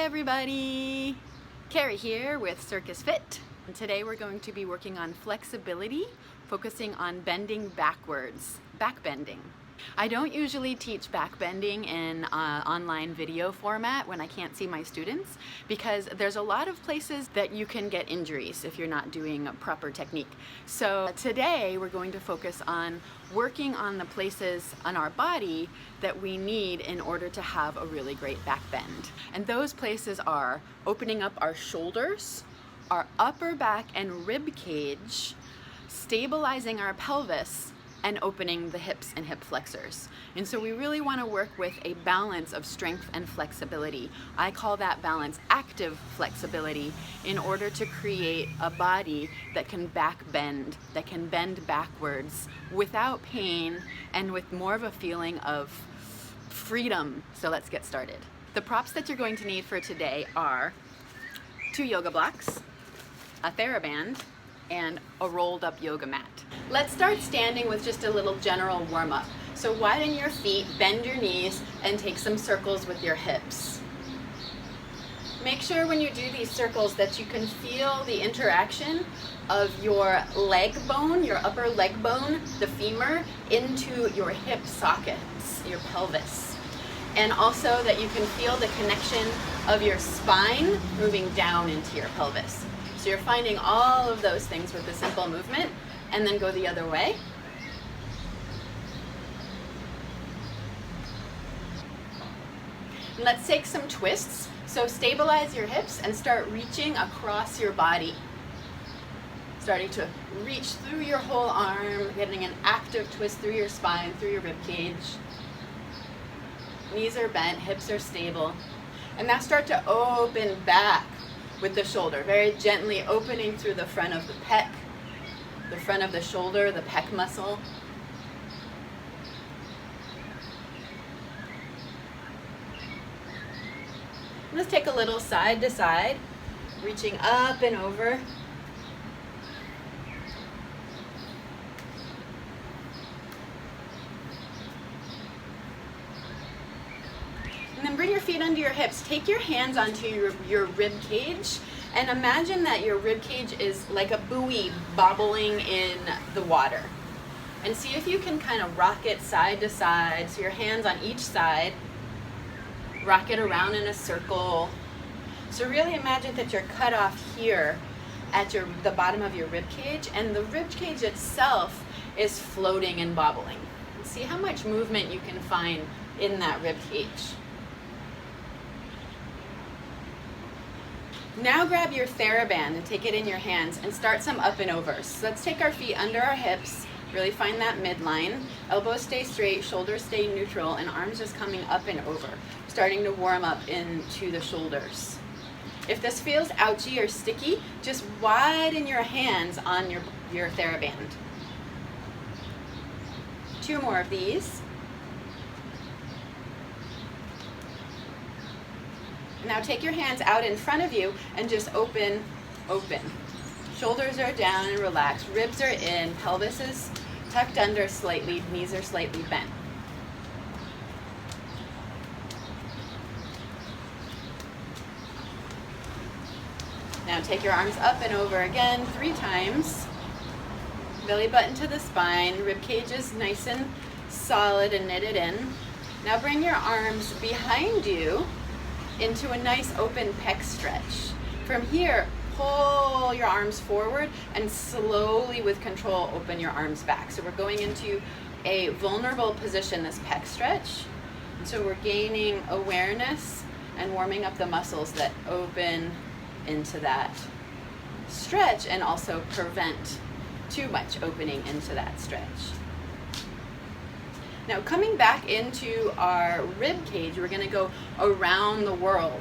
everybody! Carrie here with Circus Fit. And today we're going to be working on flexibility, focusing on bending backwards, backbending. I don't usually teach backbending in online video format when I can't see my students because there's a lot of places that you can get injuries if you're not doing a proper technique. So today we're going to focus on working on the places on our body that we need in order to have a really great back bend. And those places are opening up our shoulders, our upper back and rib cage, stabilizing our pelvis, and opening the hips and hip flexors. And so we really want to work with a balance of strength and flexibility. I call that balance active flexibility in order to create a body that can back bend, that can bend backwards without pain and with more of a feeling of freedom. So let's get started. The props that you're going to need for today are 2 yoga blocks, a Theraband, and a rolled up yoga mat. Let's start standing with just a little general warm up. So widen your feet, bend your knees, and take some circles with your hips. Make sure when you do these circles that you can feel the interaction of your leg bone, your upper leg bone, the femur, into your hip sockets, your pelvis. And also that you can feel the connection of your spine moving down into your pelvis. So you're finding all of those things with a simple movement, and then go the other way. And let's take some twists. So stabilize your hips and start reaching across your body. Starting to reach through your whole arm, getting an active twist through your spine, through your rib cage. Knees are bent, hips are stable. And now start to open back with the shoulder, very gently opening through the front of the pec, the front of the shoulder, the pec muscle. Let's take a little side to side, reaching up and over. And then bring your feet under your hips. Take your hands onto your rib cage and imagine that your rib cage is like a buoy bobbling in the water. And see if you can kind of rock it side to side. So your hands on each side, rock it around in a circle. So really imagine that you're cut off here at the bottom of your rib cage, and the rib cage itself is floating and bobbling. And see how much movement you can find in that rib cage. Now grab your Theraband and take it in your hands and start some up and overs. So let's take our feet under our hips, really find that midline. Elbows stay straight, shoulders stay neutral, and arms just coming up and over. Starting to warm up into the shoulders. If this feels ouchy or sticky, just widen your hands on your Theraband. 2 more of these. Now take your hands out in front of you and just open, open. Shoulders are down and relaxed, ribs are in, pelvis is tucked under slightly, knees are slightly bent. Now take your arms up and over again 3 times. Belly button to the spine, rib cage is nice and solid and knitted in. Now bring your arms behind you into a nice open pec stretch. From here, pull your arms forward and slowly with control open your arms back. So we're going into a vulnerable position, this pec stretch. And so we're gaining awareness and warming up the muscles that open into that stretch and also prevent too much opening into that stretch. Now coming back into our rib cage, we're going to go around the world.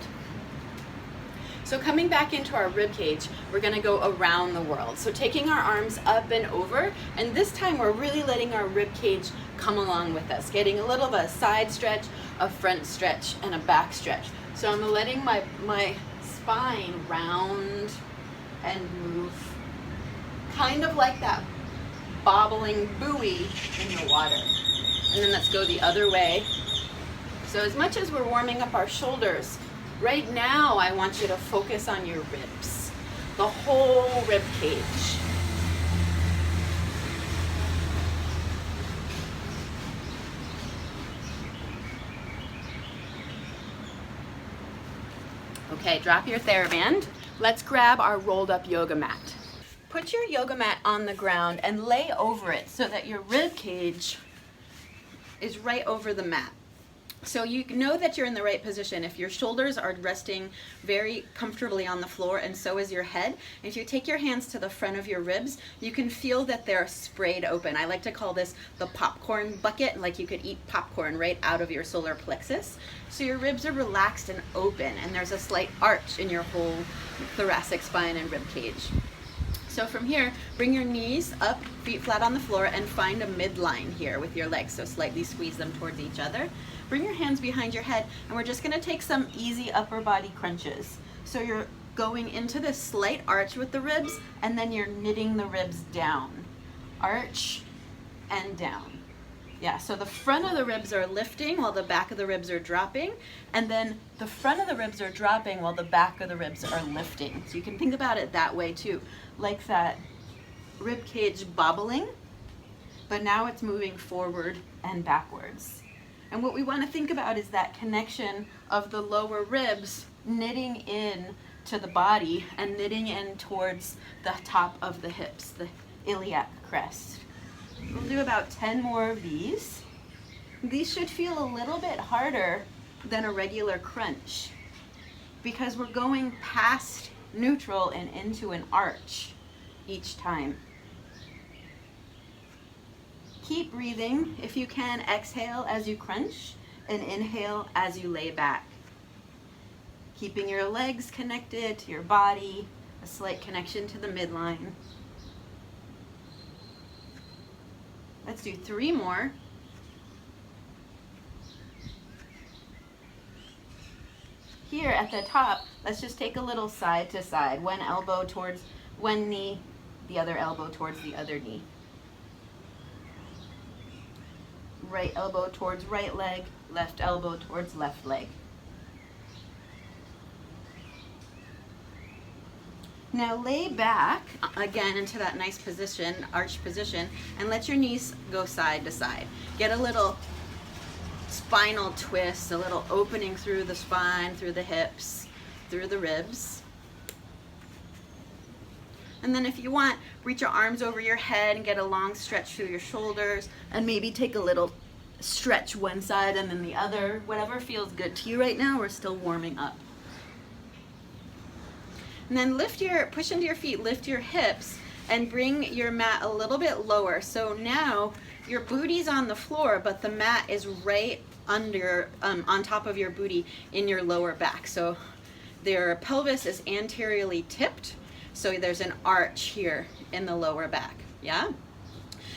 So coming back into our rib cage, we're going to go around the world. So taking our arms up and over, and this time we're really letting our rib cage come along with us, getting a little of a side stretch, a front stretch, and a back stretch. So I'm letting my spine round and move, kind of like that bobbling buoy in the water. And then let's go the other way. So as much as we're warming up our shoulders, Right now, I want you to focus on your ribs, the whole rib cage. Okay, drop your Theraband. Let's grab our rolled up yoga mat. Put your yoga mat on the ground and lay over it so that your rib cage is right over the mat. So you know that you're in the right position if your shoulders are resting very comfortably on the floor, and so is your head. If you take your hands to the front of your ribs, you can feel that they're sprayed open. I like to call this the popcorn bucket, like you could eat popcorn right out of your solar plexus. So your ribs are relaxed and open, and there's a slight arch in your whole thoracic spine and rib cage. So from here, bring your knees up, feet flat on the floor, and find a midline here with your legs. So slightly squeeze them towards each other. Bring your hands behind your head, and we're just gonna take some easy upper body crunches. So you're going into this slight arch with the ribs, and then you're knitting the ribs down. Arch and down. Yeah, so the front of the ribs are lifting while the back of the ribs are dropping, and then the front of the ribs are dropping while the back of the ribs are lifting. So you can think about it that way too, like that rib cage bobbling, but now it's moving forward and backwards. And what we want to think about is that connection of the lower ribs knitting in to the body and knitting in towards the top of the hips, the iliac crest. We'll do about 10 more of these. These should feel a little bit harder than a regular crunch because we're going past neutral and into an arch each time. Keep breathing. If you can, exhale as you crunch and inhale as you lay back. Keeping your legs connected to your body, a slight connection to the midline. Let's do 3 more. Here at the top, let's just take a little side to side. One elbow towards one knee, the other elbow towards the other knee. Right elbow towards right leg, left elbow towards left leg. Now lay back again into that nice position, arch position, and let your knees go side to side. Get a little spinal twist, a little opening through the spine, through the hips, through the ribs. And then if you want, reach your arms over your head and get a long stretch through your shoulders, and maybe take a little stretch one side and then the other, whatever feels good to you right now. We're still warming up. And then push into your feet, lift your hips, and bring your mat a little bit lower. So now your booty's on the floor, but the mat is right under, on top of your booty in your lower back. So their pelvis is anteriorly tipped, so there's an arch here in the lower back, yeah?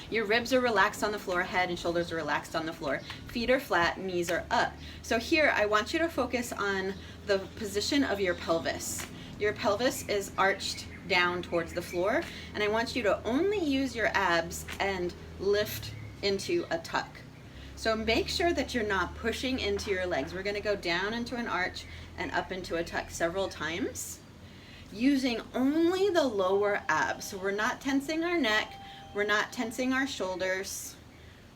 Your ribs are relaxed on the floor, head and shoulders are relaxed on the floor. Feet are flat, knees are up. So here, I want you to focus on the position of your pelvis. Your pelvis is arched down towards the floor, and I want you to only use your abs and lift into a tuck. So make sure that you're not pushing into your legs. We're gonna go down into an arch and up into a tuck several times, using only the lower abs. So we're not tensing our neck, we're not tensing our shoulders,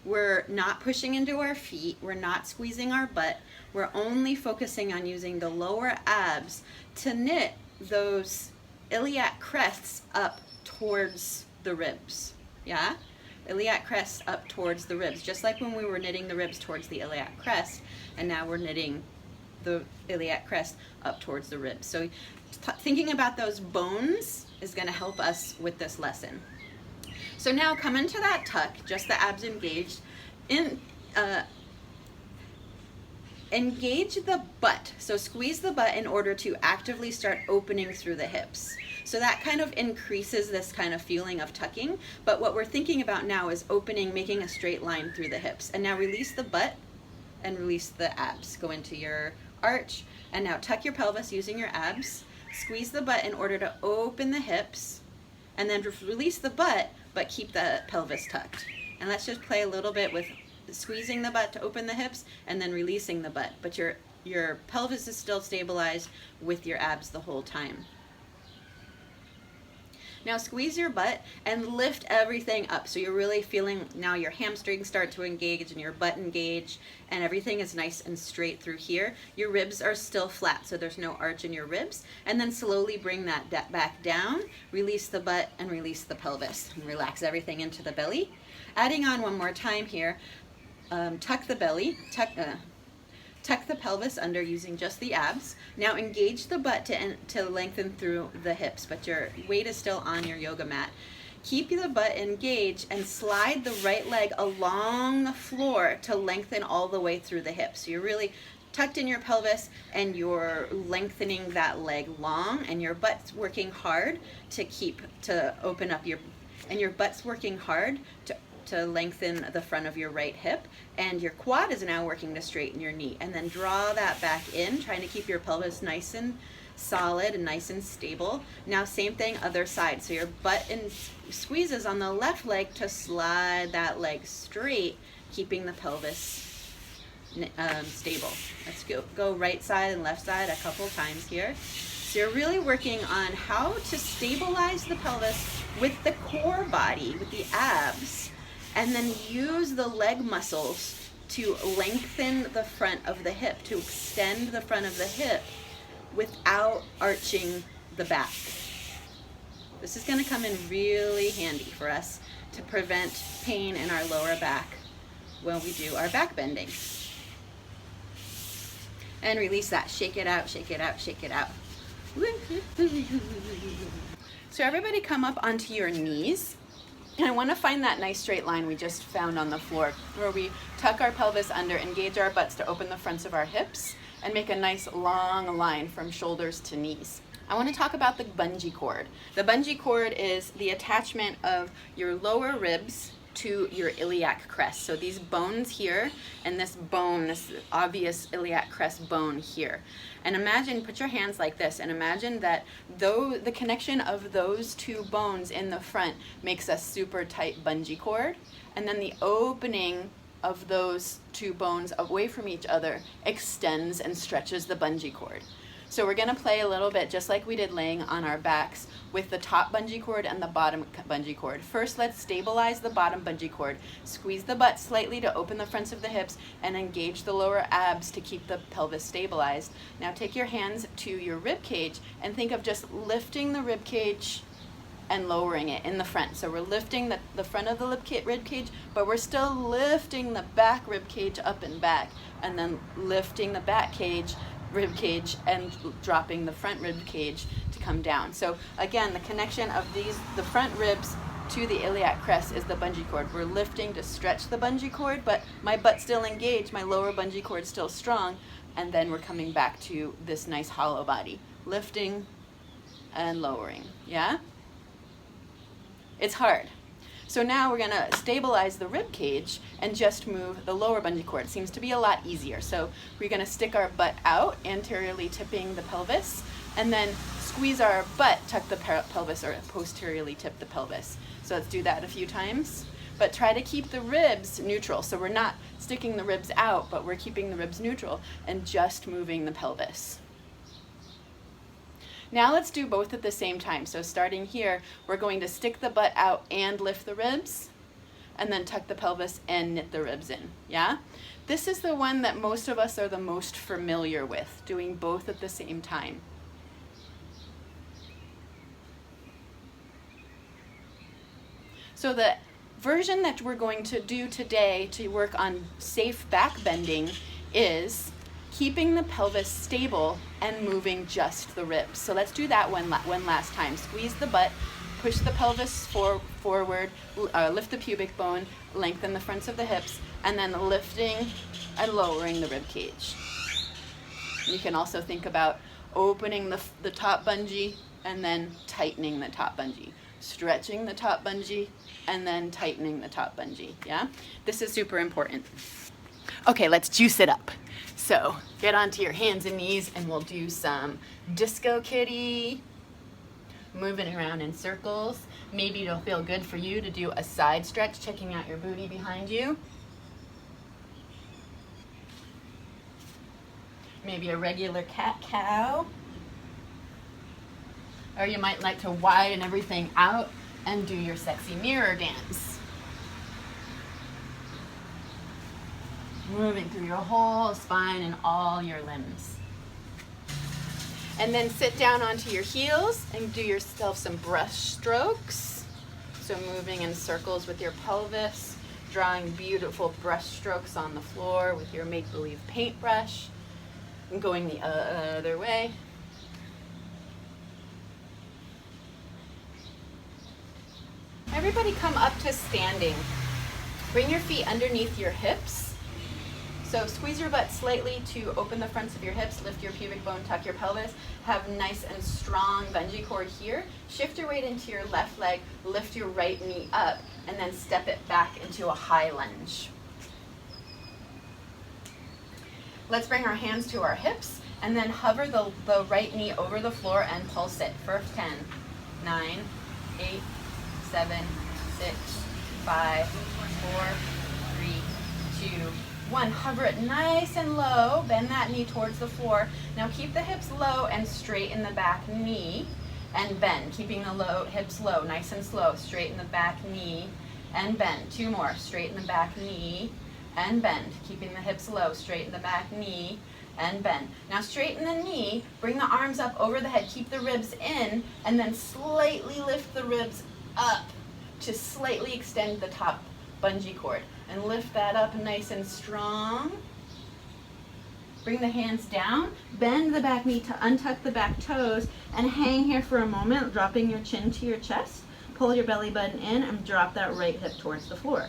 we're not pushing into our feet, we're not squeezing our butt, we're only focusing on using the lower abs to knit those iliac crests up towards the ribs, yeah? Iliac crests up towards the ribs, just like when we were knitting the ribs towards the iliac crest, and now we're knitting the iliac crest up towards the ribs. So thinking about those bones is gonna help us with this lesson. So now come into that tuck, just the abs engaged. Engage the butt, so squeeze the butt in order to actively start opening through the hips. So that kind of increases this kind of feeling of tucking, but what we're thinking about now is opening, making a straight line through the hips. And now release the butt and release the abs. Go into your arch, and now tuck your pelvis using your abs, squeeze the butt in order to open the hips, and then release the butt, but keep the pelvis tucked. And let's just play a little bit with squeezing the butt to open the hips and then releasing the butt, but you're your pelvis is still stabilized with your abs the whole time. Now squeeze your butt and lift everything up. So you're really feeling now your hamstrings start to engage and your butt engage, and everything is nice and straight through here. Your ribs are still flat, so there's no arch in your ribs. And then slowly bring that back down, release the butt and release the pelvis, and relax everything into the belly. Adding on one more time here, tuck the belly, tuck the pelvis under using just the abs. Now engage the butt to lengthen through the hips, but your weight is still on your yoga mat. Keep the butt engaged and slide the right leg along the floor to lengthen all the way through the hips. So you're really tucked in your pelvis and you're lengthening that leg long, and your butt's working hard to open up your butt's working hard to lengthen the front of your right hip, and your quad is now working to straighten your knee. And then draw that back in, trying to keep your pelvis nice and solid and nice and stable. Now same thing, other side. So your butt squeezes on the left leg to slide that leg straight, keeping the pelvis stable. Let's go right side and left side a couple times here. So you're really working on how to stabilize the pelvis with the core body, with the abs, and then use the leg muscles to lengthen the front of the hip, to extend the front of the hip without arching the back. This is going to come in really handy for us to prevent pain in our lower back when we do our back bending. And release that. Shake it out, shake it out, shake it out. So everybody come up onto your knees. And I want to find that nice straight line we just found on the floor, where we tuck our pelvis under, engage our butts to open the fronts of our hips, and make a nice long line from shoulders to knees. I want to talk about the bungee cord. The bungee cord is the attachment of your lower ribs to your iliac crest. So these bones here and this bone, this obvious iliac crest bone here. And imagine, put your hands like this, and imagine that though the connection of those two bones in the front makes a super tight bungee cord, and then the opening of those two bones away from each other extends and stretches the bungee cord. So we're going to play a little bit just like we did laying on our backs with the top bungee cord and the bottom bungee cord. First, let's stabilize the bottom bungee cord. Squeeze the butt slightly to open the fronts of the hips and engage the lower abs to keep the pelvis stabilized. Now take your hands to your rib cage and think of just lifting the rib cage and lowering it in the front. So we're lifting the front of the rib cage, but we're still lifting the back rib cage up and back, and then lifting the back rib cage and dropping the front rib cage to come down. So again, the connection of the front ribs to the iliac crest is the bungee cord. We're lifting to stretch the bungee cord, but my butt's still engaged, my lower bungee cord's still strong, and then we're coming back to this nice hollow body. Lifting and lowering, yeah? It's hard. So now we're gonna stabilize the rib cage and just move the lower bungee cord. Seems to be a lot easier. So we're gonna stick our butt out, anteriorly tipping the pelvis, and then squeeze our butt, tuck the pelvis, or posteriorly tip the pelvis. So let's do that a few times. But try to keep the ribs neutral. So we're not sticking the ribs out, but we're keeping the ribs neutral and just moving the pelvis. Now let's do both at the same time. So starting here, we're going to stick the butt out and lift the ribs, and then tuck the pelvis and knit the ribs in, yeah? This is the one that most of us are the most familiar with, doing both at the same time. So the version that we're going to do today to work on safe back bending is keeping the pelvis stable and moving just the ribs. So let's do that one last time. Squeeze the butt, push the pelvis forward, lift the pubic bone, lengthen the fronts of the hips, and then lifting and lowering the rib cage. You can also think about opening the top bungee and then tightening the top bungee. Stretching the top bungee and then tightening the top bungee, yeah? This is super important. Okay, let's juice it up. So get onto your hands and knees and we'll do some disco kitty, moving around in circles. Maybe it'll feel good for you to do a side stretch, checking out your booty behind you. maybe a regular cat-cow. Or you might like to widen everything out and do your sexy mirror dance. Moving through your whole spine and all your limbs. And then sit down onto your heels and do yourself some brush strokes. So moving in circles with your pelvis, drawing beautiful brush strokes on the floor with your make-believe paintbrush, and going the other way. Everybody come up to standing. Bring your feet underneath your hips. So squeeze your butt slightly to open the fronts of your hips, lift your pubic bone, tuck your pelvis, have nice and strong bungee cord here. Shift your weight into your left leg, lift your right knee up, and then step it back into a high lunge. Let's bring our hands to our hips and then hover the right knee over the floor and pulse it for 10, 9, 8, 7, 6, 5, 4, 3, 2, 1. Hover it nice and low. Bend that knee towards the floor. Now keep the hips low and straighten the back knee and bend. Keeping the hips low, nice and slow. Straighten the back knee and bend. 2 more. Straighten the back knee and bend. Keeping the hips low. Straighten the back knee and bend. Now straighten the knee. Bring the arms up over the head. Keep the ribs in and then slightly lift the ribs up to slightly extend the top bungee cord. And lift that up nice and strong. Bring the hands down, bend the back knee to untuck the back toes, and hang here for a moment, dropping your chin to your chest. Pull your belly button in and drop that right hip towards the floor.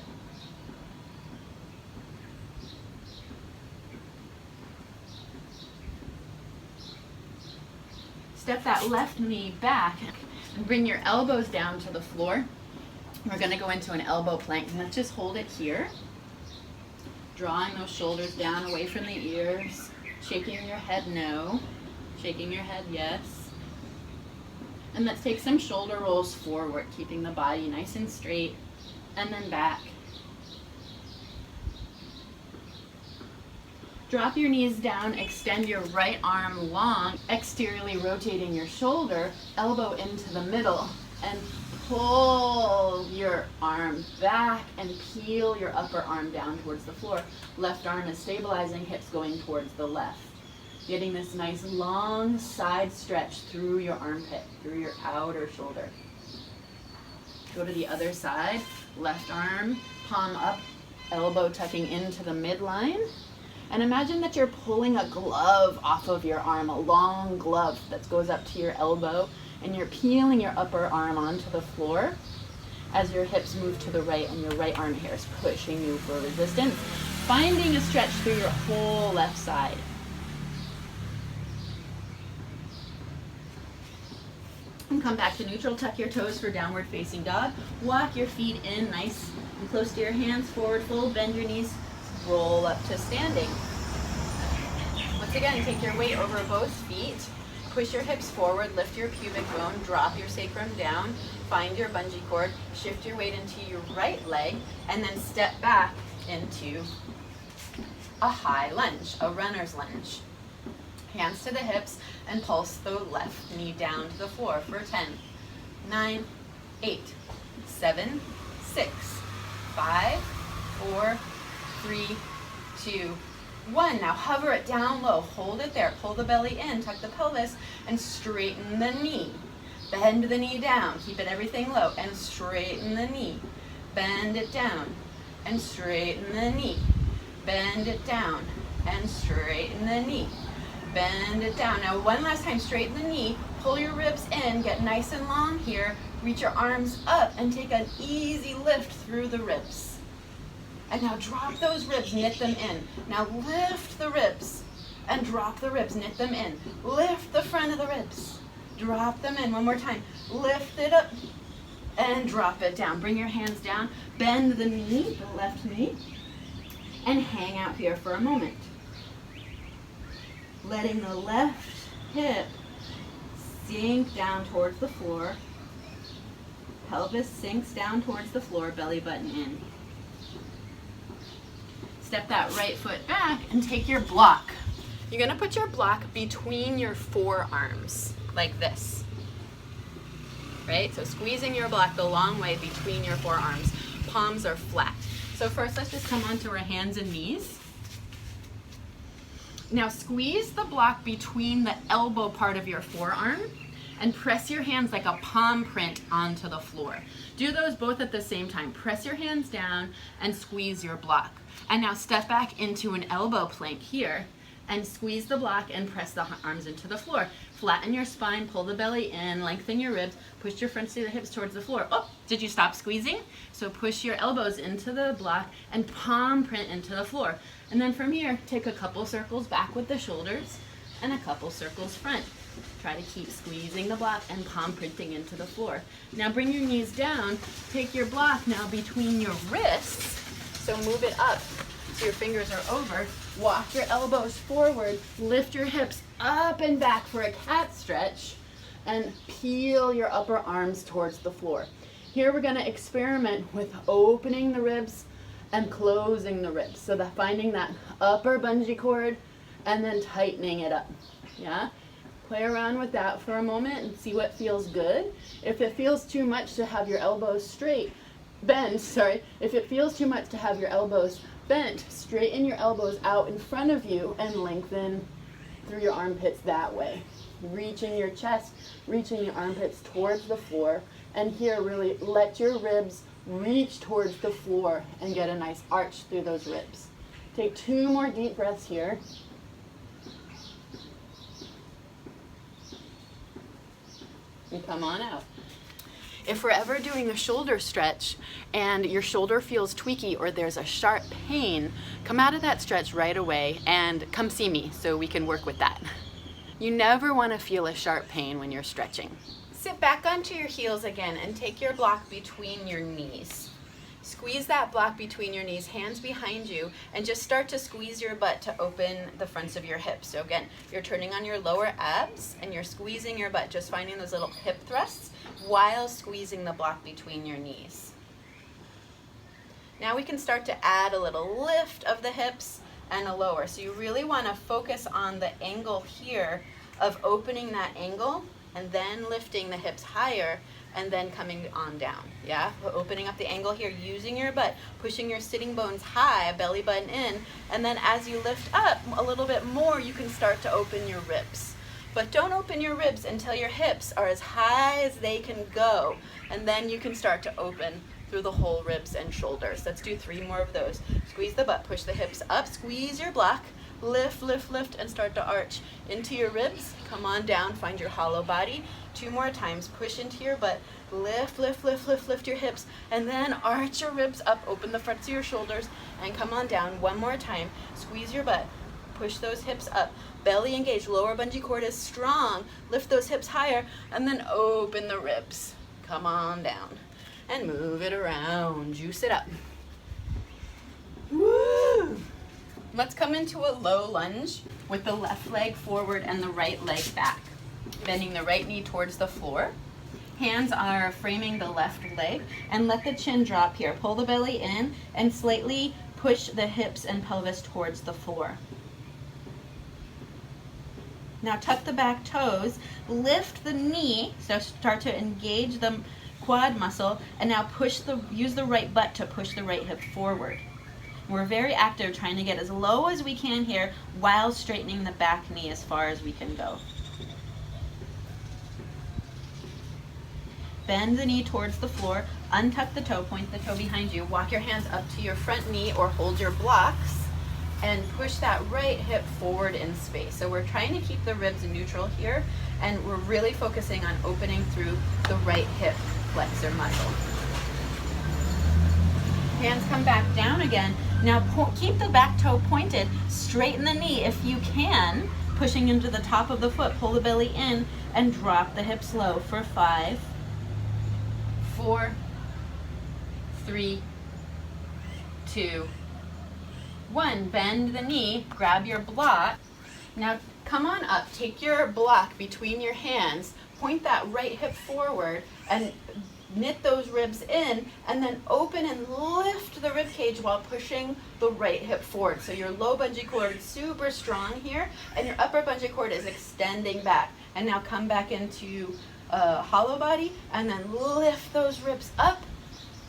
Step that left knee back and bring your elbows down to the floor. We're going to go into an elbow plank, and let's just hold it here. Drawing those shoulders down away from the ears. Shaking your head no. Shaking your head yes. And let's take some shoulder rolls forward, keeping the body nice and straight, and then back. Drop your knees down, extend your right arm long, exteriorly rotating your shoulder, elbow into the middle, and pull your arm back and peel your upper arm down towards the floor. Left arm is stabilizing, hips going towards the left. Getting this nice long side stretch through your armpit, through your outer shoulder. Go to the other side, left arm, palm up, elbow tucking into the midline. And imagine that you're pulling a glove off of your arm, a long glove that goes up to your elbow, and you're peeling your upper arm onto the floor as your hips move to the right and your right arm here is pushing you for resistance, finding a stretch through your whole left side. And come back to neutral, tuck your toes for downward facing dog. Walk your feet in nice and close to your hands, forward fold, bend your knees, roll up to standing. Once again, take your weight over both feet. Push your hips forward, lift your pubic bone, drop your sacrum down, find your bungee cord, shift your weight into your right leg, and then step back into a high lunge, a runner's lunge. Hands to the hips and pulse the left knee down to the floor for 10, 9, 8, 7, 6, 5, 4, 3, 2, 1. Now hover it down low, hold it there, pull the belly in, tuck the pelvis, and straighten the knee. Bend the knee down, keep it everything low, and straighten the knee. Bend it down, and straighten the knee. Bend it down, and straighten the knee. Bend it down. Now one last time, straighten the knee, pull your ribs in, get nice and long here, reach your arms up, and take an easy lift through the ribs. And now drop those ribs, knit them in. Now lift the ribs and drop the ribs, knit them in. Lift the front of the ribs, drop them in. One more time. Lift it up and drop it down. Bring your hands down, bend the knee, the left knee, and hang out here for a moment. Letting the left hip sink down towards the floor. Pelvis sinks down towards the floor, belly button in. Step that right foot back and take your block. You're gonna put your block between your forearms, like this, right? So squeezing your block the long way between your forearms. Palms are flat. So first, let's just come onto our hands and knees. Now squeeze the block between the elbow part of your forearm and press your hands like a palm print onto the floor. Do those both at the same time. Press your hands down and squeeze your block. And now step back into an elbow plank here and squeeze the block and press the arms into the floor. Flatten your spine, pull the belly in, lengthen your ribs, push your front seat of the hips towards the floor. Oh, did you stop squeezing? So push your elbows into the block and palm print into the floor. And then from here, take a couple circles back with the shoulders and a couple circles front. Try to keep squeezing the block and palm printing into the floor. Now bring your knees down, take your block now between your wrists, so move it up so your fingers are over. Walk your elbows forward, lift your hips up and back for a cat stretch, and peel your upper arms towards the floor. Here we're gonna experiment with opening the ribs and closing the ribs. So that finding that upper bungee cord and then tightening it up, yeah? Play around with that for a moment and see what feels good. If it feels too much to have your elbows if it feels too much to have your elbows bent, straighten your elbows out in front of you and lengthen through your armpits that way. Reaching your chest, reaching your armpits towards the floor, and here really let your ribs reach towards the floor and get a nice arch through those ribs. Take 2 more deep breaths here. And come on out. If we're ever doing a shoulder stretch and your shoulder feels tweaky or there's a sharp pain, come out of that stretch right away and come see me so we can work with that. You never want to feel a sharp pain when you're stretching. Sit back onto your heels again and take your block between your knees. Squeeze that block between your knees, hands behind you, and just start to squeeze your butt to open the fronts of your hips. So again, you're turning on your lower abs and you're squeezing your butt, just finding those little hip thrusts while squeezing the block between your knees. Now we can start to add a little lift of the hips and a lower. So you really want to focus on the angle here of opening that angle and then lifting the hips higher and then coming on down, yeah? Opening up the angle here, using your butt, pushing your sitting bones high, belly button in, and then as you lift up a little bit more, you can start to open your ribs. But don't open your ribs until your hips are as high as they can go, and then you can start to open through the whole ribs and shoulders. Let's do 3 more of those. Squeeze the butt, push the hips up, squeeze your block, lift, lift, lift, and start to arch into your ribs. Come on down, find your hollow body. 2 more times, push into your butt, lift, lift, lift, lift, lift your hips, and then arch your ribs up, open the fronts of your shoulders, and come on down. 1 more time, squeeze your butt, push those hips up, belly engaged, lower bungee cord is strong, lift those hips higher, and then open the ribs. Come on down, and move it around, juice it up. Woo! Let's come into a low lunge with the left leg forward and the right leg back. Bending the right knee towards the floor. Hands are framing the left leg, and let the chin drop here. Pull the belly in and slightly push the hips and pelvis towards the floor. Now tuck the back toes, lift the knee, so start to engage the quad muscle, and now use the right butt to push the right hip forward. We're very active, trying to get as low as we can here while straightening the back knee as far as we can go. Bend the knee towards the floor, untuck the toe, point the toe behind you, walk your hands up to your front knee or hold your blocks, and push that right hip forward in space. So we're trying to keep the ribs neutral here, and we're really focusing on opening through the right hip flexor muscle. Hands come back down again. Now keep the back toe pointed, straighten the knee if you can, pushing into the top of the foot, pull the belly in, and drop the hips low for 5, 4, 3, 2, 1. Bend the knee, grab your block. Now come on up, take your block between your hands, point that right hip forward, and knit those ribs in, and then open and lift the rib cage while pushing the right hip forward. So your low bungee cord is super strong here, and your upper bungee cord is extending back. And now come back into hollow body, and then lift those ribs up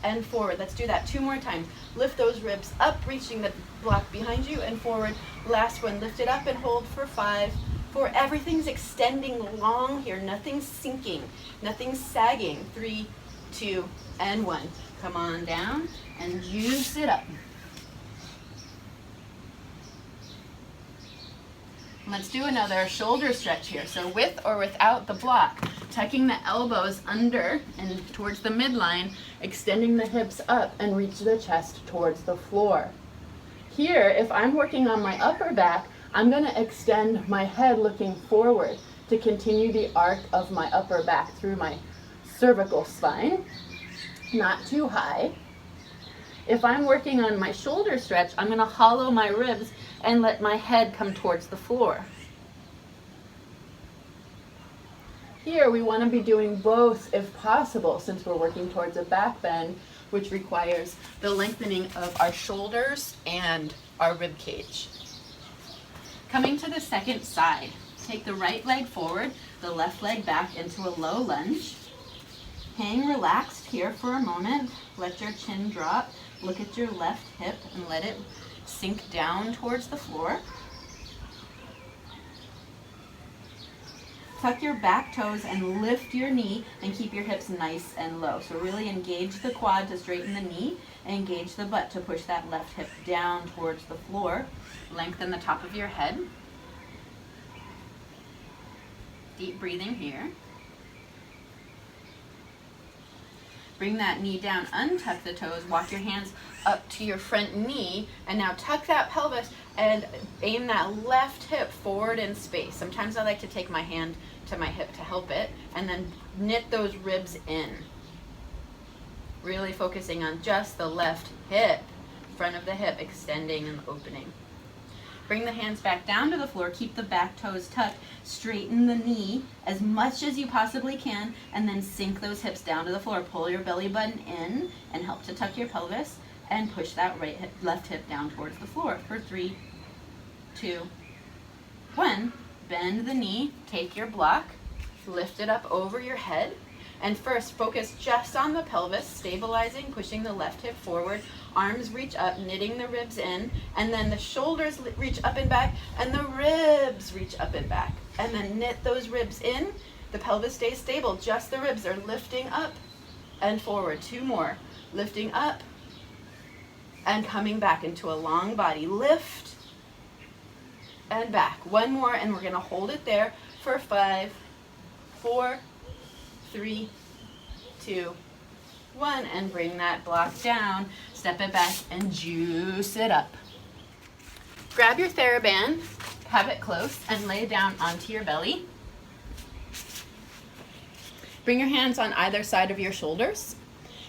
and forward. Let's do that 2 more times. Lift those ribs up, reaching the block behind you, and forward. Last one, lift it up and hold for 5, 4. Everything's extending long here. Nothing's sinking, nothing's sagging. 3, 2, and 1. Come on down and juice it up. Let's do another shoulder stretch here. So with or without the block, tucking the elbows under and towards the midline, extending the hips up and reach the chest towards the floor. Here, if I'm working on my upper back, I'm going to extend my head looking forward to continue the arc of my upper back through my cervical spine, not too high. If I'm working on my shoulder stretch, I'm going to hollow my ribs and let my head come towards the floor. Here we want to be doing both if possible, since we're working towards a back bend, which requires the lengthening of our shoulders and our rib cage. Coming to the second side, take the right leg forward, the left leg back into a low lunge. Hang relaxed here for a moment. Let your chin drop. Look at your left hip and let it sink down towards the floor. Tuck your back toes and lift your knee and keep your hips nice and low. So really engage the quad to straighten the knee and engage the butt to push that left hip down towards the floor. Lengthen the top of your head. Deep breathing here. Bring that knee down, untuck the toes, walk your hands up to your front knee, and now tuck that pelvis and aim that left hip forward in space. Sometimes I like to take my hand to my hip to help it, and then knit those ribs in. Really focusing on just the left hip, front of the hip, extending and opening. Bring the hands back down to the floor, keep the back toes tucked, straighten the knee as much as you possibly can, and then sink those hips down to the floor. Pull your belly button in and help to tuck your pelvis, and push that left hip down towards the floor for 3, 2, 1. Bend the knee, take your block, lift it up over your head, and first focus just on the pelvis, stabilizing, pushing the left hip forward. Arms reach up, knitting the ribs in, and then the shoulders reach up and back, and the ribs reach up and back. And then knit those ribs in. The pelvis stays stable, just the ribs are lifting up and forward. 2 more. Lifting up and coming back into a long body. Lift and back. 1 more, and we're going to hold it there for 5, 4, 3, 2, 1, and bring that block down, step it back, and juice it up. Grab your Theraband, have it close, and lay it down onto your belly. Bring your hands on either side of your shoulders.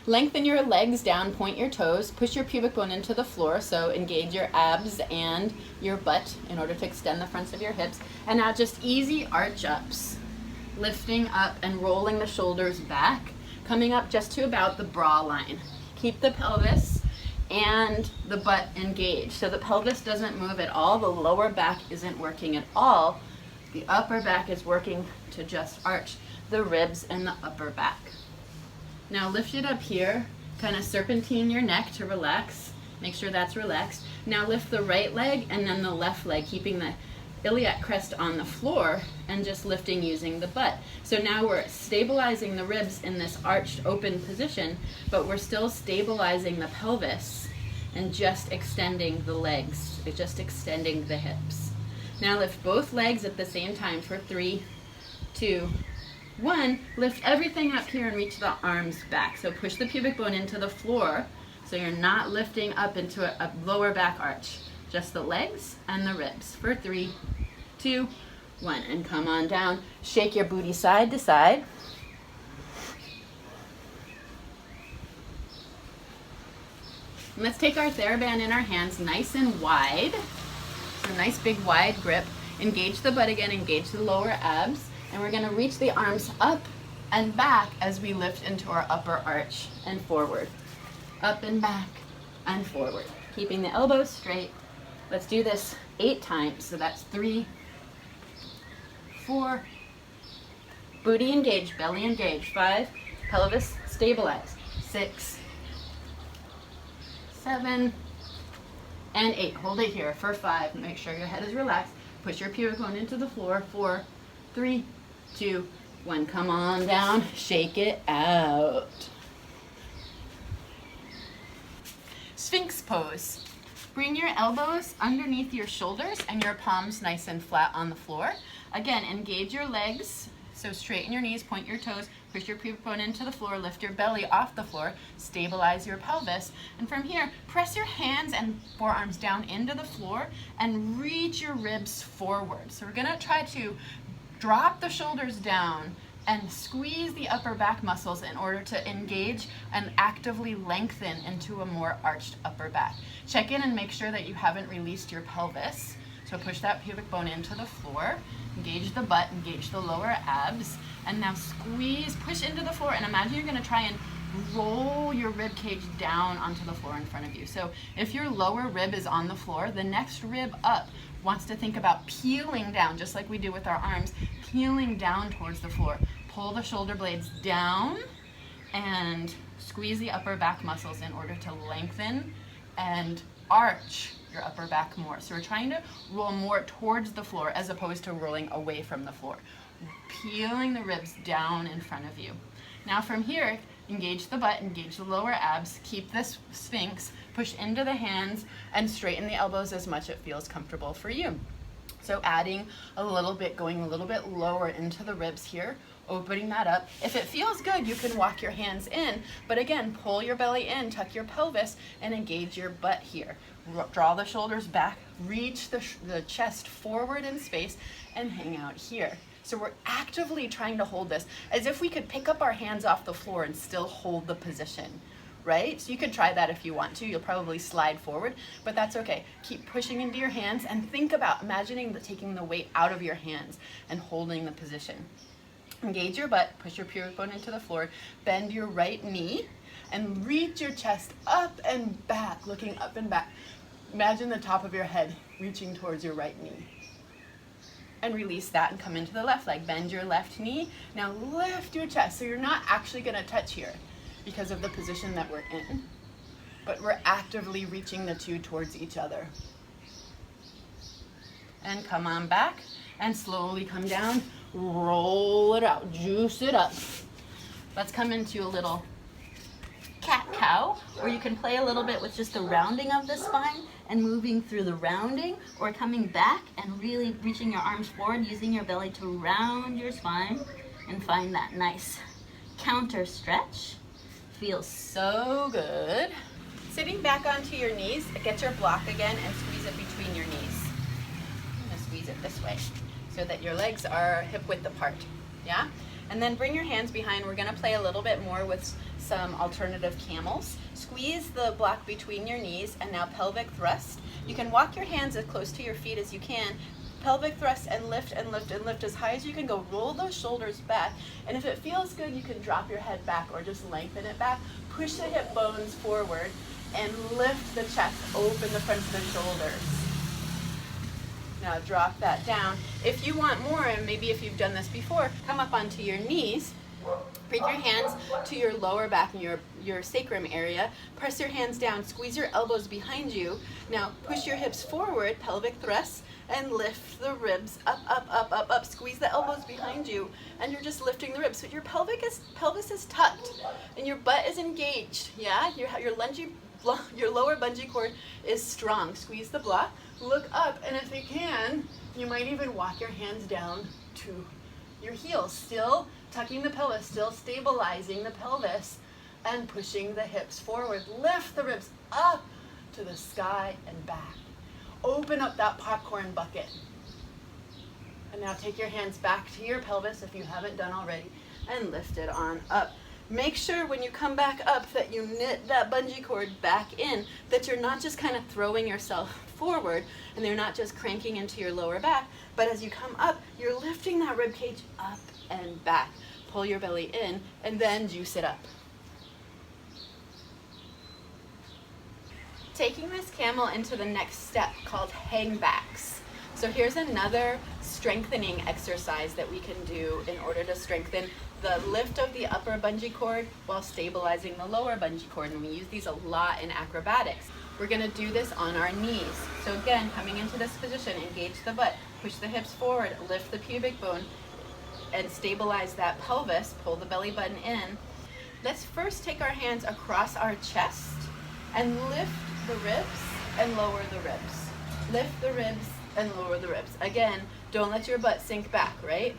Lengthen your legs down, point your toes, push your pubic bone into the floor, so engage your abs and your butt in order to extend the fronts of your hips. And now just easy arch ups, lifting up and rolling the shoulders back, coming up just to about the bra line. Keep the pelvis and the butt engaged. So the pelvis doesn't move at all, the lower back isn't working at all. The upper back is working to just arch the ribs and the upper back. Now lift it up here, kind of serpentine your neck to relax. Make sure that's relaxed. Now lift the right leg and then the left leg, keeping the iliac crest on the floor and just lifting using the butt. So now we're stabilizing the ribs in this arched open position, but we're still stabilizing the pelvis and just extending the legs, just extending the hips. Now lift both legs at the same time for 3, 2, 1. Lift everything up here and reach the arms back. So push the pubic bone into the floor so you're not lifting up into a lower back arch. Just the legs and the ribs for 3, 2, 1. And come on down. Shake your booty side to side. And let's take our Theraband in our hands nice and wide. So nice big wide grip. Engage the butt again, engage the lower abs. And we're going to reach the arms up and back as we lift into our upper arch and forward. Up and back and forward. Keeping the elbows straight. Let's do this 8 times. So that's 3, 4, booty engaged, belly engaged, 5, pelvis stabilized, 6, 7, and 8. Hold it here for 5. Make sure your head is relaxed. Push your pubic bone into the floor. 4, 3, 2, 1. Come on down. Shake it out. Sphynx pose. Bring your elbows underneath your shoulders and your palms nice and flat on the floor. Again, engage your legs. So straighten your knees, point your toes, push your pubic bone into the floor, lift your belly off the floor, stabilize your pelvis. And from here, press your hands and forearms down into the floor and reach your ribs forward. So we're gonna try to drop the shoulders down and squeeze the upper back muscles in order to engage and actively lengthen into a more arched upper back. Check in and make sure that you haven't released your pelvis. So push that pubic bone into the floor, engage the butt, engage the lower abs, and now squeeze, push into the floor, and imagine you're gonna try and roll your rib cage down onto the floor in front of you. So if your lower rib is on the floor, the next rib up wants to think about peeling down, just like we do with our arms, peeling down towards the floor. Pull the shoulder blades down and squeeze the upper back muscles in order to lengthen and arch your upper back more. So we're trying to roll more towards the floor as opposed to rolling away from the floor. Peeling the ribs down in front of you. Now from here, engage the butt, engage the lower abs, keep this Sphinx, push into the hands, and straighten the elbows as much as it feels comfortable for you. So adding a little bit, going a little bit lower into the ribs here, opening that up. If it feels good, you can walk your hands in, but again, pull your belly in, tuck your pelvis, and engage your butt here. Draw the shoulders back, reach the chest forward in space, and hang out here. So we're actively trying to hold this as if we could pick up our hands off the floor and still hold the position, right? So you can try that if you want to. You'll probably slide forward, but that's okay. Keep pushing into your hands and think about imagining taking the weight out of your hands and holding the position. Engage your butt, push your pubic bone into the floor, bend your right knee, and reach your chest up and back, looking up and back. Imagine the top of your head reaching towards your right knee. And release that and come into the left leg. Bend your left knee. Now lift your chest. So you're not actually gonna touch here because of the position that we're in, but we're actively reaching the two towards each other. And come on back and slowly come down. Roll it out, juice it up. Let's come into a little cat-cow, where you can play a little bit with just the rounding of the spine and moving through the rounding, or coming back and really reaching your arms forward, using your belly to round your spine and find that nice counter stretch. Feels so good. Sitting back onto your knees, get your block again and squeeze it between your knees. I'm gonna squeeze it this way so that your legs are hip width apart, yeah? And then bring your hands behind. We're gonna play a little bit more with some alternative camels. Squeeze the block between your knees, and now pelvic thrust. You can walk your hands as close to your feet as you can. Pelvic thrust and lift and lift and lift as high as you can go. Roll those shoulders back. And if it feels good, you can drop your head back or just lengthen it back. Push the hip bones forward and lift the chest, open the front of the shoulders. Now drop that down. If you want more, and maybe if you've done this before, come up onto your knees. Bring your hands to your lower back and your sacrum area. Press your hands down, squeeze your elbows behind you. Now push your hips forward, pelvic thrust, and lift the ribs up, up, up, up, up. Squeeze the elbows behind you, and you're just lifting the ribs. So your pelvis is tucked, and your butt is engaged. Yeah, your lower bungee cord is strong. Squeeze the block, look up, and if you can, you might even walk your hands down to your heels, still tucking the pelvis, still stabilizing the pelvis, and pushing the hips forward. Lift the ribs up to the sky and back. Open up that popcorn bucket. And now take your hands back to your pelvis if you haven't done already, and lift it on up. Make sure when you come back up that you knit that bungee cord back in, that you're not just kind of throwing yourself forward and you're not just cranking into your lower back, but as you come up, you're lifting that rib cage up and back. pull your belly in, and then juice it up. Taking this camel into the next step called hangbacks. So here's another strengthening exercise that we can do in order to strengthen the lift of the upper bungee cord while stabilizing the lower bungee cord, and we use these a lot in acrobatics. We're going to do this on our knees. So again, coming into this position, engage the butt, push the hips forward, lift the pubic bone, and stabilize that pelvis, pull the belly button in. Let's first take our hands across our chest and lift the ribs and lower the ribs. Lift the ribs and lower the ribs. Again, don't let your butt sink back, right?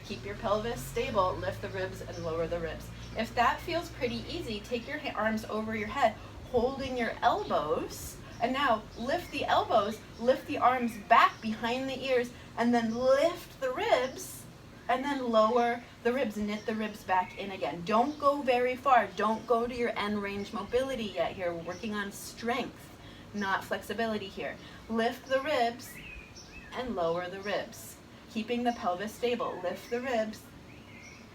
Keep your pelvis stable, lift the ribs and lower the ribs. If that feels pretty easy, take your arms over your head, holding your elbows, and now lift the elbows, lift the arms back behind the ears, and then lift the ribs, and then lower the ribs, knit the ribs back in again. Don't go very far. Don't go to your end range mobility yet here. We're working on strength, not flexibility here. Lift the ribs and lower the ribs, keeping the pelvis stable. Lift the ribs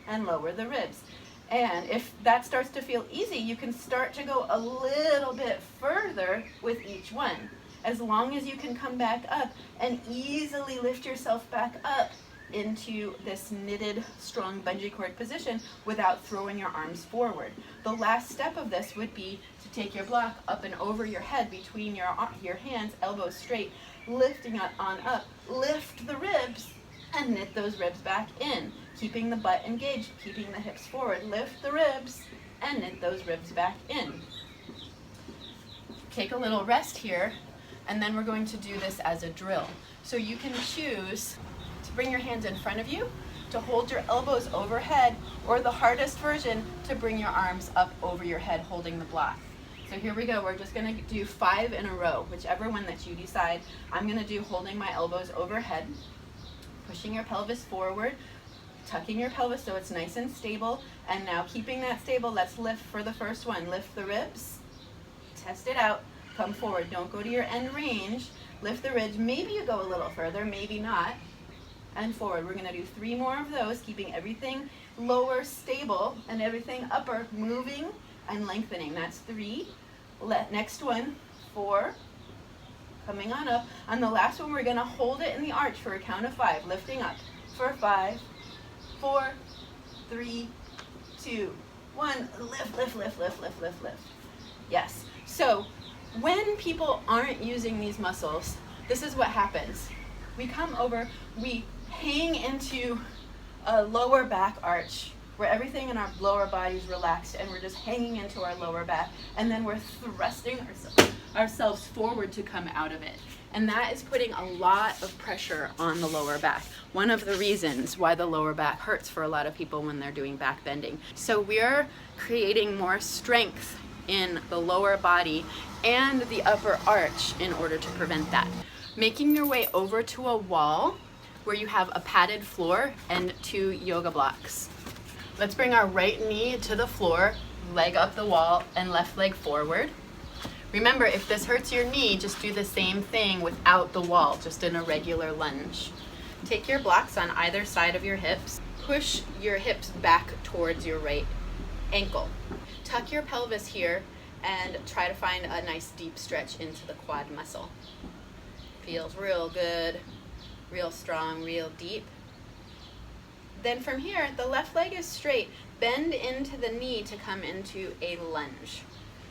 and lower the ribs. And if that starts to feel easy, you can start to go a little bit further with each one. As long as you can come back up and easily lift yourself back up into this knitted, strong bungee cord position without throwing your arms forward. The last step of this would be to take your block up and over your head between your hands, elbows straight, lifting it on up. Lift the ribs and knit those ribs back in, keeping the butt engaged, keeping the hips forward. Lift the ribs and knit those ribs back in. Take a little rest here, and then we're going to do this as a drill. So you can choose to bring your hands in front of you, to hold your elbows overhead, or the hardest version, to bring your arms up over your head holding the block. So here we go. We're just going to do 5 in a row, whichever one that you decide. I'm going to do holding my elbows overhead, pushing your pelvis forward, tucking your pelvis so it's nice and stable, and now keeping that stable, let's lift for the first one. Lift the ribs, test it out, come forward. Don't go to your end range. Lift the ribs. Maybe you go a little further, maybe not. And forward. We're going to do 3 more of those, keeping everything lower stable and everything upper moving and lengthening. That's 3. Next one, 4. Coming on up. On the last one, we're going to hold it in the arch for a count of 5, lifting up for 5, 4, 3, 2, 1. Lift, lift, lift, lift, lift, lift, lift. Yes. So when people aren't using these muscles, this is what happens. We come over, we hang into a lower back arch where everything in our lower body is relaxed, and we're just hanging into our lower back, and then we're thrusting ourselves forward to come out of it. And that is putting a lot of pressure on the lower back. One of the reasons why the lower back hurts for a lot of people when they're doing back bending. So we're creating more strength in the lower body and the upper arch in order to prevent that. Making your way over to a wall where you have a padded floor and 2 yoga blocks. Let's bring our right knee to the floor, leg up the wall, and left leg forward. Remember, if this hurts your knee, just do the same thing without the wall, just in a regular lunge. Take your blocks on either side of your hips. Push your hips back towards your right ankle. Tuck your pelvis here and try to find a nice deep stretch into the quad muscle. Feels real good, real strong, real deep. Then from here, the left leg is straight. Bend into the knee to come into a lunge.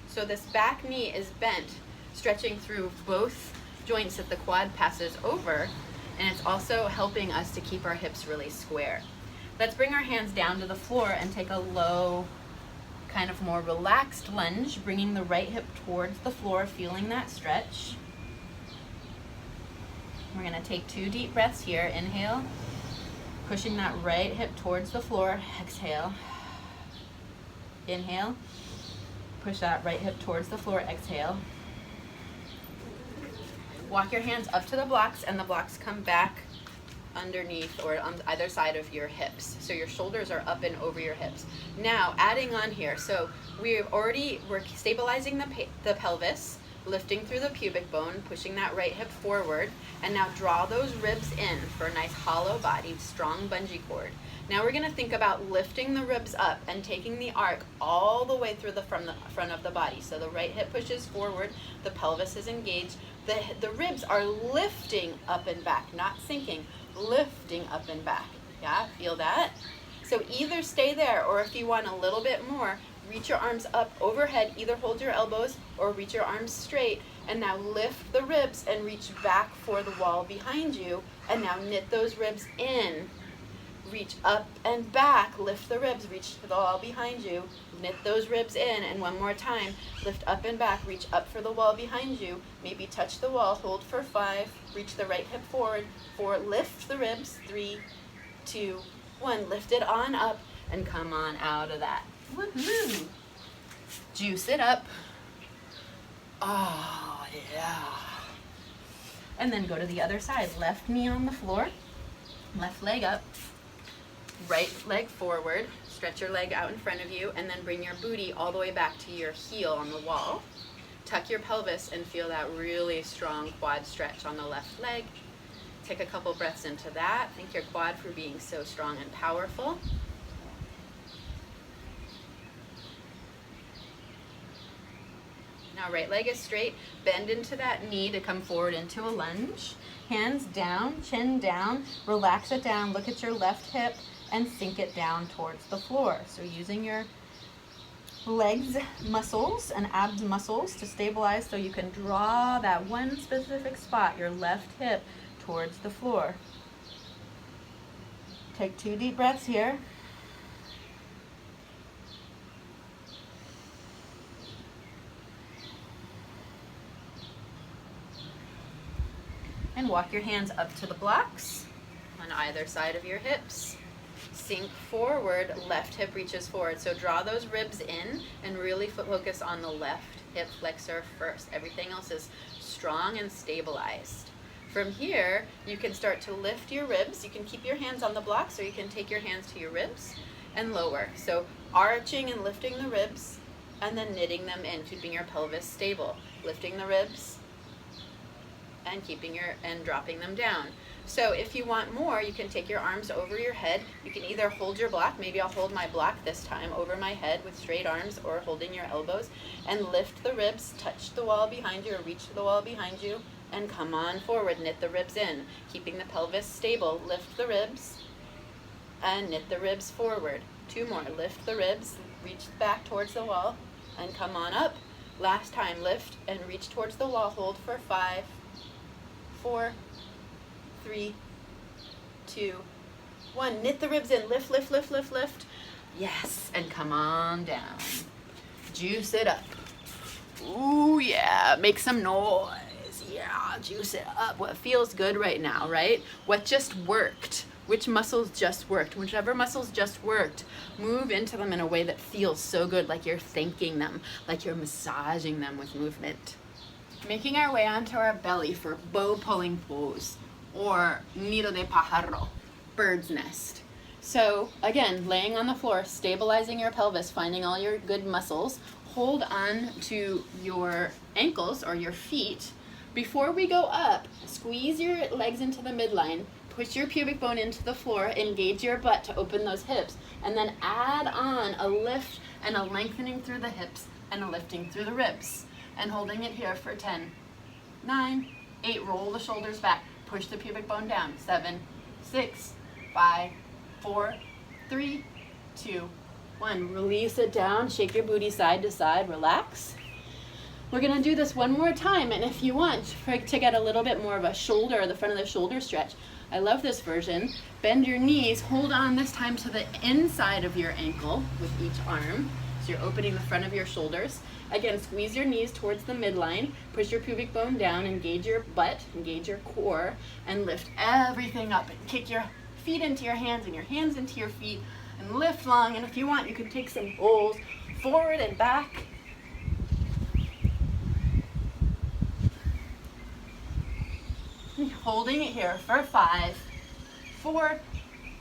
So this back knee is bent, stretching through both joints that the quad passes over, and it's also helping us to keep our hips really square. Let's bring our hands down to the floor and take a low, kind of more relaxed lunge, bringing the right hip towards the floor, feeling that stretch. We're going to take 2 deep breaths here. Inhale, pushing that right hip towards the floor. Exhale. Inhale, push that right hip towards the floor. Exhale. Walk your hands up to the blocks, and the blocks come back underneath or on either side of your hips. So your shoulders are up and over your hips. Now, adding on here, so we're stabilizing the pelvis. lifting through the pubic bone, pushing that right hip forward, and now draw those ribs in for a nice hollow bodied, strong bungee cord. Now we're gonna think about lifting the ribs up and taking the arc all the way through from the front of the body. So the right hip pushes forward, the pelvis is engaged, the ribs are lifting up and back, not sinking, lifting up and back. Yeah, feel that? So either stay there, or if you want a little bit more, reach your arms up overhead, either hold your elbows or reach your arms straight, and now lift the ribs and reach back for the wall behind you, and now knit those ribs in. Reach up and back, lift the ribs, reach to the wall behind you, knit those ribs in, and one more time, lift up and back, reach up for the wall behind you, maybe touch the wall, hold for 5, reach the right hip forward, 4, lift the ribs, 3, 2, 1, lift it on up, and come on out of that. Woohoo! Juice it up. Oh, yeah. And then go to the other side, left knee on the floor, left leg up, right leg forward, stretch your leg out in front of you, and then bring your booty all the way back to your heel on the wall. Tuck your pelvis and feel that really strong quad stretch on the left leg. Take a couple breaths into that. Thank your quad for being so strong and powerful. Now right leg is straight, bend into that knee to come forward into a lunge. Hands down, chin down, relax it down, look at your left hip, and sink it down towards the floor. So using your legs muscles and abs muscles to stabilize so you can draw that one specific spot, your left hip, towards the floor. Take 2 deep breaths here. And walk your hands up to the blocks on either side of your hips. Sink forward, left hip reaches forward. So draw those ribs in and really focus on the left hip flexor first. Everything else is strong and stabilized. From here, you can start to lift your ribs. You can keep your hands on the blocks, or you can take your hands to your ribs and lower. So arching and lifting the ribs, and then knitting them in, keeping your pelvis stable. Lifting the ribs and dropping them down. So if you want more, you can take your arms over your head. You can either hold your block, maybe I'll hold my block this time over my head with straight arms, or holding your elbows, and lift the ribs, touch the wall behind you or reach to the wall behind you, and come on forward, knit the ribs in, keeping the pelvis stable. Lift the ribs and knit the ribs forward. 2 more, lift the ribs, reach back towards the wall, and come on up. Last time, lift and reach towards the wall, hold for 5, 4, 3, 2, 1. Knit the ribs in, lift, lift, lift, lift, lift. Yes, and come on down. Juice it up. Ooh, yeah, make some noise. Yeah, juice it up. What feels good right now, right? What just worked? Which muscles just worked? Whichever muscles just worked, move into them in a way that feels so good, like you're thanking them, like you're massaging them with movement. Making our way onto our belly for bow pulling pose, or nido de pájaro, bird's nest. So again, laying on the floor, stabilizing your pelvis, finding all your good muscles. Hold on to your ankles or your feet. Before we go up, squeeze your legs into the midline, push your pubic bone into the floor, engage your butt to open those hips, and then add on a lift and a lengthening through the hips and a lifting through the ribs. And holding it here for 10, 9, 8, roll the shoulders back, push the pubic bone down, 7, 6, 5, 4, 3, 2, 1. Release it down, shake your booty side to side, relax. We're gonna do this one more time, and if you want to get a little bit more of a shoulder, the front of the shoulder stretch, I love this version. Bend your knees, hold on this time to the inside of your ankle with each arm. So you're opening the front of your shoulders. Again, squeeze your knees towards the midline, push your pubic bone down, engage your butt, engage your core, and lift everything up. And kick your feet into your hands and your hands into your feet, and lift long. And if you want, you can take some rolls forward and back. Holding it here for 5, 4,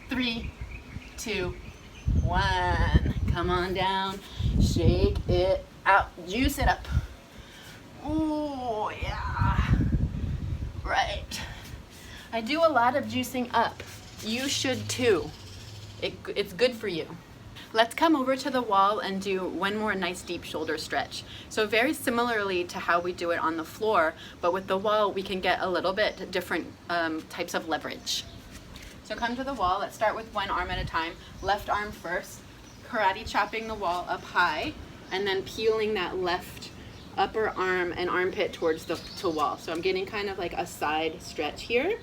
3, 2, 1. Come on down, shake it out, juice it up. Oh, yeah. Right. I do a lot of juicing up. You should too. It's good for you. Let's come over to the wall and do one more nice deep shoulder stretch. So very similarly to how we do it on the floor, but with the wall we can get a little bit different types of leverage. So come to the wall. Let's start with one arm at a time. Left arm first, karate chopping the wall up high, and then peeling that left upper arm and armpit towards the wall. So I'm getting kind of like a side stretch here.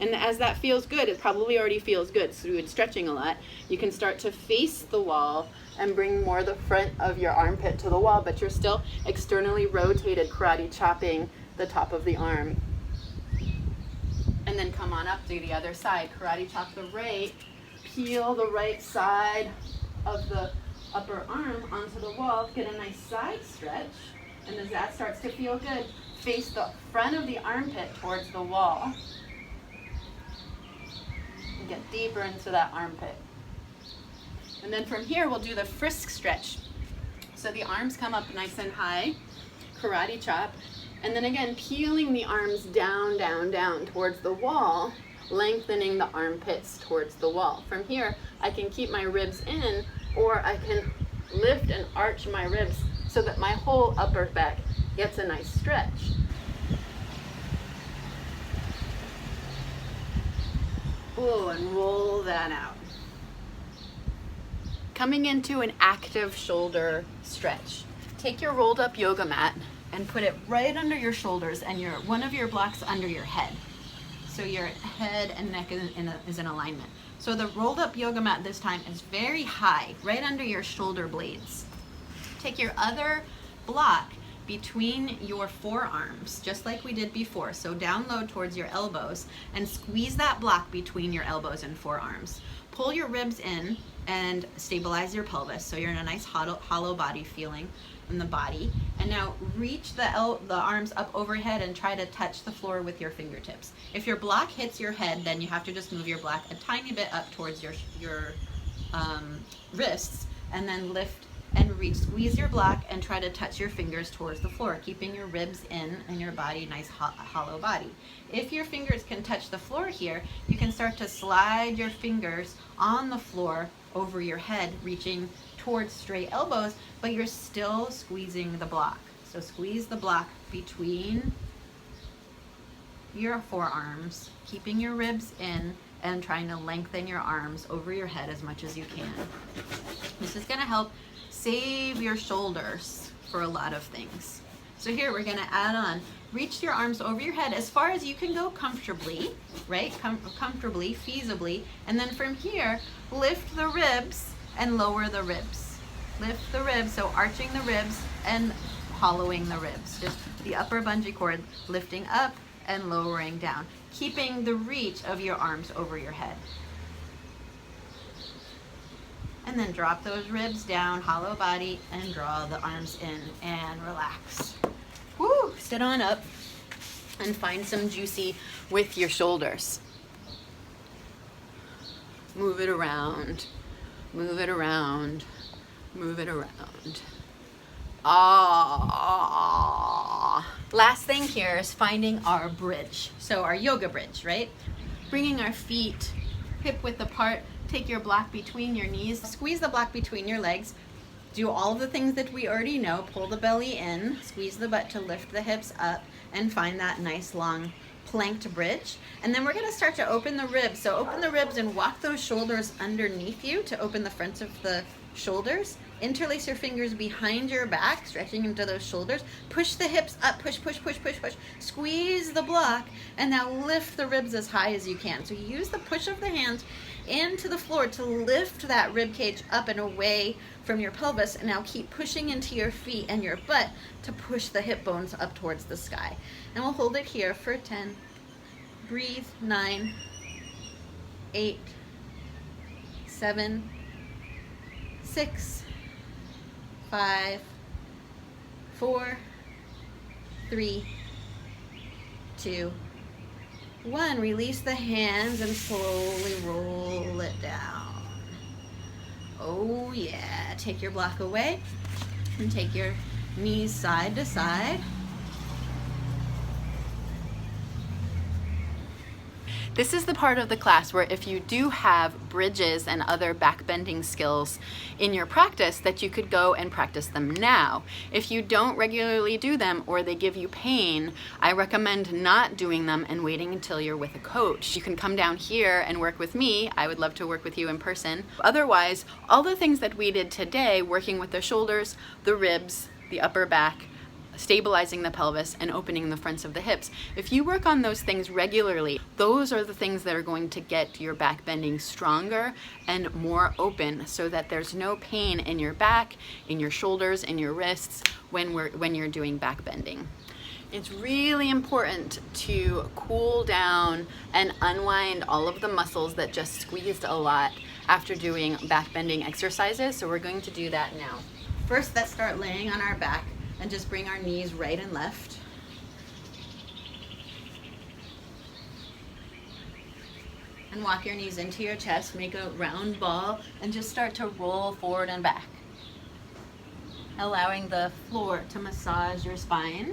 And as that feels good, it probably already feels good, so you're stretching a lot, you can start to face the wall and bring more the front of your armpit to the wall, but you're still externally rotated, karate chopping the top of the arm. And then come on up, do the other side. Karate chop the right, peel the right side of the upper arm onto the wall, get a nice side stretch, and as that starts to feel good, face the front of the armpit towards the wall. Get deeper into that armpit. And then from here we'll do the frisk stretch. So the arms come up nice and high, karate chop, and then again peeling the arms down, down, down towards the wall, lengthening the armpits towards the wall. From here I can keep my ribs in, or I can lift and arch my ribs so that my whole upper back gets a nice stretch. Oh, and roll that out. Coming into an active shoulder stretch. Take your rolled up yoga mat and put it right under your shoulders and one of your blocks under your head. So your head and neck is in alignment. So the rolled up yoga mat this time is very high, right under your shoulder blades. Take your other block between your forearms, just like we did before. So down low towards your elbows and squeeze that block between your elbows and forearms. Pull your ribs in and stabilize your pelvis so you're in a nice hollow body feeling in the body. And now reach the arms up overhead and try to touch the floor with your fingertips. If your block hits your head, then you have to just move your block a tiny bit up towards your wrists, and then lift and reach. Squeeze your block and try to touch your fingers towards the floor, keeping your ribs in and your body nice hollow body. If your fingers can touch the floor here, you can start to slide your fingers on the floor over your head, reaching towards straight elbows, but you're still squeezing the block. So squeeze the block between your forearms, keeping your ribs in and trying to lengthen your arms over your head as much as you can. This is going to help save your shoulders for a lot of things. So here we're going to add on, reach your arms over your head as far as you can go comfortably, right? Comfortably, feasibly, and then from here, lift the ribs and lower the ribs. Lift the ribs, so arching the ribs and hollowing the ribs. Just the upper bungee cord lifting up and lowering down, keeping the reach of your arms over your head. And then drop those ribs down, hollow body, and draw the arms in and relax. Woo! Sit on up and find some juicy with your shoulders. Move it around, move it around, move it around. Ah. Last thing here is finding our bridge. So our yoga bridge, right? Bringing our feet hip width apart. Take your block between your knees, squeeze the block between your legs, do all the things that we already know, pull the belly in, squeeze the butt to lift the hips up, and find that nice long planked bridge. And then we're gonna start to open the ribs. So open the ribs and walk those shoulders underneath you to open the fronts of the shoulders. Interlace your fingers behind your back, stretching into those shoulders. Push the hips up, push, push, push, push, push. Squeeze the block, and now lift the ribs as high as you can. So use the push of the hands into the floor to lift that rib cage up and away from your pelvis, and now keep pushing into your feet and your butt to push the hip bones up towards the sky. And we'll hold it here for 10. Breathe. 9, 8, 7, 6, 5, 4, 3, 2, 1. Release the hands and slowly roll it down. Oh yeah. Take your block away and take your knees side to side. This is the part of the class where if you do have bridges and other backbending skills in your practice, that you could go and practice them now. If you don't regularly do them or they give you pain, I recommend not doing them and waiting until you're with a coach. You can come down here and work with me. I would love to work with you in person. Otherwise, all the things that we did today, working with the shoulders, the ribs, the upper back, stabilizing the pelvis, and opening the fronts of the hips. If you work on those things regularly, those are the things that are going to get your back bending stronger and more open so that there's no pain in your back, in your shoulders, in your wrists when you're doing back bending. It's really important to cool down and unwind all of the muscles that just squeezed a lot after doing back bending exercises. So we're going to do that now. First, let's start laying on our back and just bring our knees right and left. And walk your knees into your chest, make a round ball, and just start to roll forward and back, allowing the floor to massage your spine.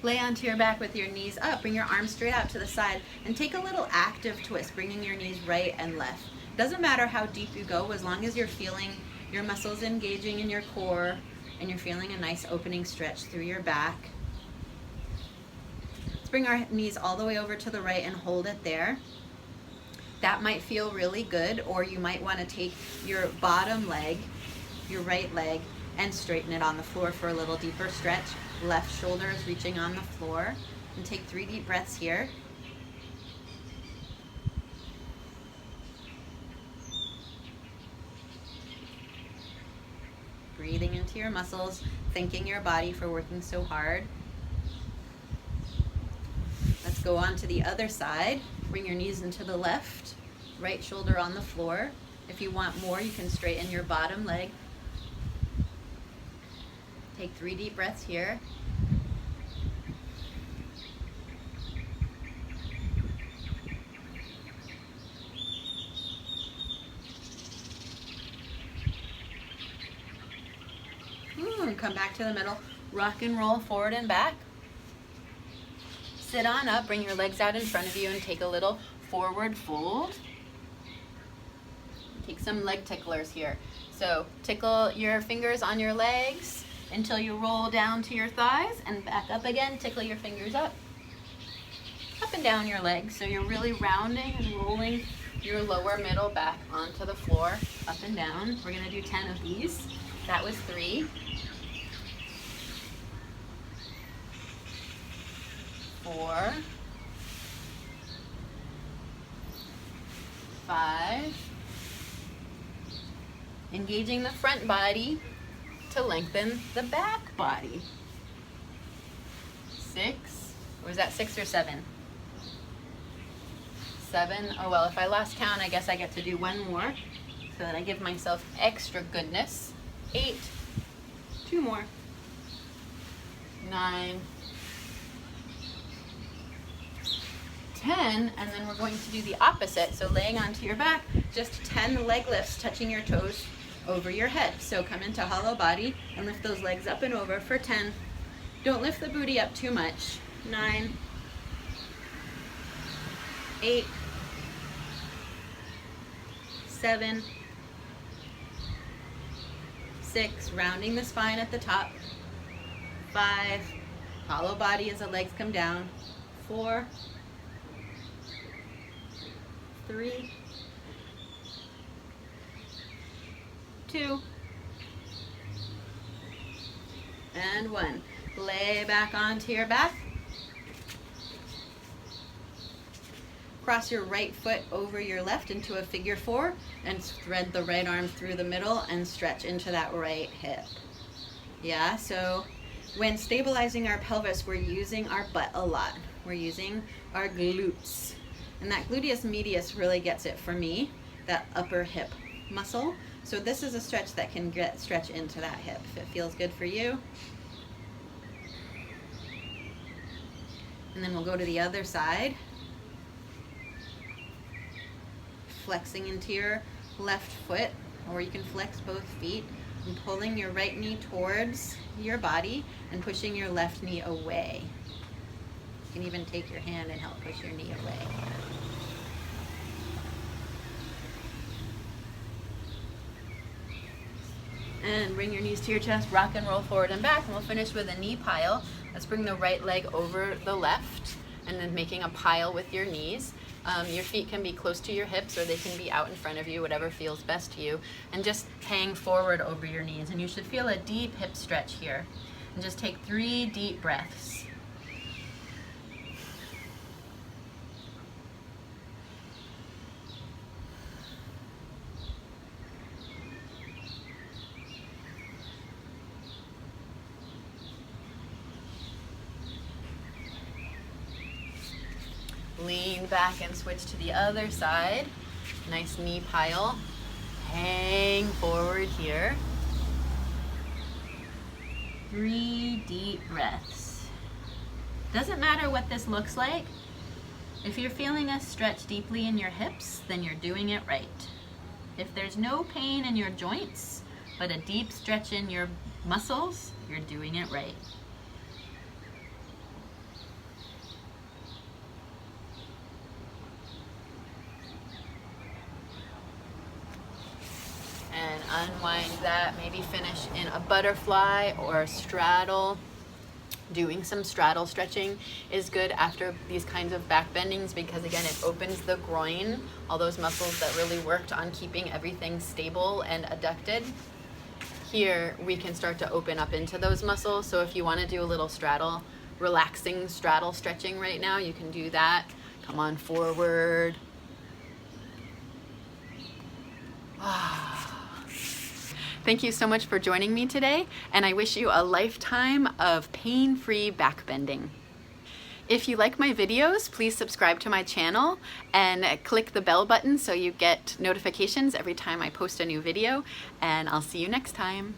Lay onto your back with your knees up, bring your arms straight out to the side, and take a little active twist, bringing your knees right and left. Doesn't matter how deep you go, as long as you're feeling your muscles engaging in your core and you're feeling a nice opening stretch through your back. Let's bring our knees all the way over to the right and hold it there. That might feel really good, or you might want to take your bottom leg, your right leg, and straighten it on the floor for a little deeper stretch. Left shoulder is reaching on the floor. And take 3 deep breaths here. Breathing into your muscles, thanking your body for working so hard. Let's go on to the other side. Bring your knees into the left, right shoulder on the floor. If you want more, you can straighten your bottom leg. Take 3 deep breaths here. And come back to the middle. Rock and roll forward and back. Sit on up, bring your legs out in front of you and take a little forward fold. Take some leg ticklers here. So tickle your fingers on your legs until you roll down to your thighs and back up again. Tickle your fingers up and down your legs. So you're really rounding and rolling your lower middle back onto the floor, up and down. We're gonna do 10 of these. That was 3. 4, 5, engaging the front body to lengthen the back body. 6, or was that 6 or 7? 7, oh well, if I lost count, I guess I get to do 1 more, so that I give myself extra goodness. 8, 2 more. 9, 10, and then we're going to do the opposite. So laying onto your back, just 10 leg lifts, touching your toes over your head. So come into hollow body and lift those legs up and over for 10. Don't lift the booty up too much. 9, 8, 7, 6, rounding the spine at the top. 5, hollow body as the legs come down. 4, 3, 2, and 1. Lay back onto your back. Cross your right foot over your left into a figure 4 and thread the right arm through the middle and stretch into that right hip. Yeah, so when stabilizing our pelvis, we're using our butt a lot. We're using our glutes. And that gluteus medius really gets it for me, that upper hip muscle. So this is a stretch that can stretch into that hip if it feels good for you. And then we'll go to the other side. Flexing into your left foot, or you can flex both feet and pulling your right knee towards your body and pushing your left knee away. can even take your hand and help push your knee away. And bring your knees to your chest, rock and roll forward and back, and we'll finish with a knee pile. Let's bring the right leg over the left, and then making a pile with your knees. Your feet can be close to your hips or they can be out in front of you, whatever feels best to you. And just hang forward over your knees. And you should feel a deep hip stretch here. And just take 3 deep breaths. Lean back and switch to the other side. Nice knee pile. Hang forward here. 3 deep breaths. Doesn't matter what this looks like. If you're feeling a stretch deeply in your hips, then you're doing it right. If there's no pain in your joints, but a deep stretch in your muscles, you're doing it right. And unwind that, maybe finish in a butterfly or a straddle. Doing some straddle stretching is good after these kinds of back bendings because again it opens the groin, all those muscles that really worked on keeping everything stable and adducted. Here we can start to open up into those muscles, so if you want to do a little straddle, relaxing straddle stretching right now, you can do that. Come on forward. Thank you so much for joining me today, and I wish you a lifetime of pain-free backbending. If you like my videos, please subscribe to my channel and click the bell button so you get notifications every time I post a new video, and I'll see you next time.